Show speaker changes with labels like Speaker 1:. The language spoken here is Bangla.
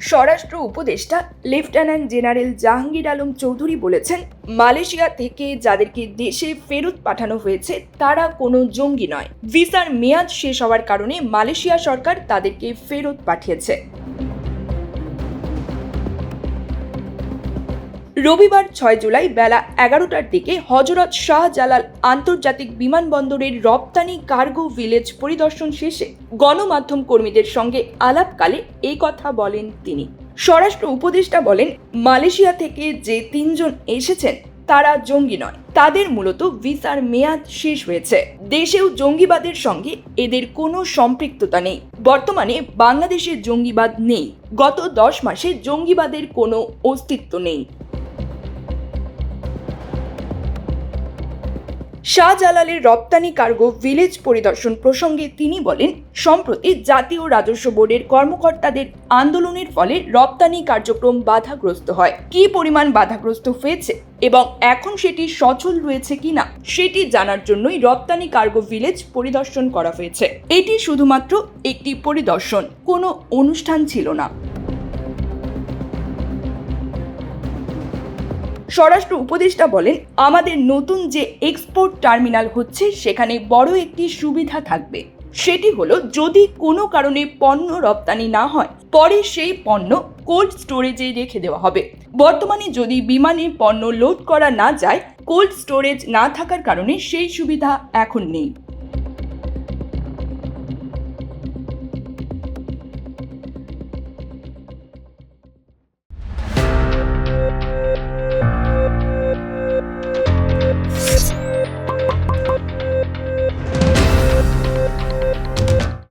Speaker 1: স্বরাষ্ট্র উপদেষ্টা লেফটেন্যান্ট জেনারেল জাহাঙ্গীর আলম চৌধুরী বলেছেন, মালয়েশিয়া থেকে যাদেরকে দেশে ফেরত পাঠানো হয়েছে তারা কোনো জঙ্গি নয়। ভিসার মেয়াদ শেষ হওয়ার কারণে মালয়েশিয়া সরকার তাদেরকে ফেরত পাঠিয়েছে। রবিবার 6 জুলাই বেলা 11টার দিকে হযরত শাহজালাল আন্তর্জাতিক বিমানবন্দরের রপ্তানি কার্গো ভিলেজ পরিদর্শন শেষে গণমাধ্যম কর্মীদের সঙ্গে আলাপকালে এই কথা বলেন তিনি। স্বরাষ্ট্র উপদেষ্টা বলেন, মালয়েশিয়া থেকে যে 3 জন এসেছেন তারা জঙ্গি নয়, তাদের মূলত ভিসার মেয়াদ শেষ হয়েছে। দেশেও জঙ্গিবাদের সঙ্গে এদের কোনো সম্পৃক্ততা নেই। বর্তমানে বাংলাদেশে জঙ্গিবাদ নেই। গত 10 মাসে জঙ্গিবাদের কোনো অস্তিত্ব নেই। শাহজালালের রপ্তানি কার্গো ভিলেজ পরিদর্শন প্রসঙ্গে তিনি বলেন, সম্প্রতি জাতীয় রাজস্ব বোর্ডের কর্মকর্তাদের আন্দোলনের ফলে রপ্তানি কার্যক্রম বাধাগ্রস্ত হয়। কী পরিমাণ বাধাগ্রস্ত হয়েছে এবং এখন সেটি সচল রয়েছে কিনা সেটি জানার জন্যই রপ্তানি কার্গো ভিলেজ পরিদর্শন করা হয়েছে। এটি শুধুমাত্র একটি পরিদর্শন, কোনো অনুষ্ঠান ছিল না। স্বরাষ্ট্র উপদেষ্টা বলেন, আমাদের নতুন যে এক্সপোর্ট টার্মিনাল হচ্ছে সেখানে বড় একটি সুবিধা থাকবে। সেটি হলো, যদি কোনো কারণে পণ্য রপ্তানি না হয় পরে সেই পণ্য কোল্ড স্টোরেজে রেখে দেওয়া হবে। বর্তমানে যদি বিমানে পণ্য লোড করা না যায়, কোল্ড স্টোরেজ না থাকার কারণে সেই সুবিধা এখন নেই।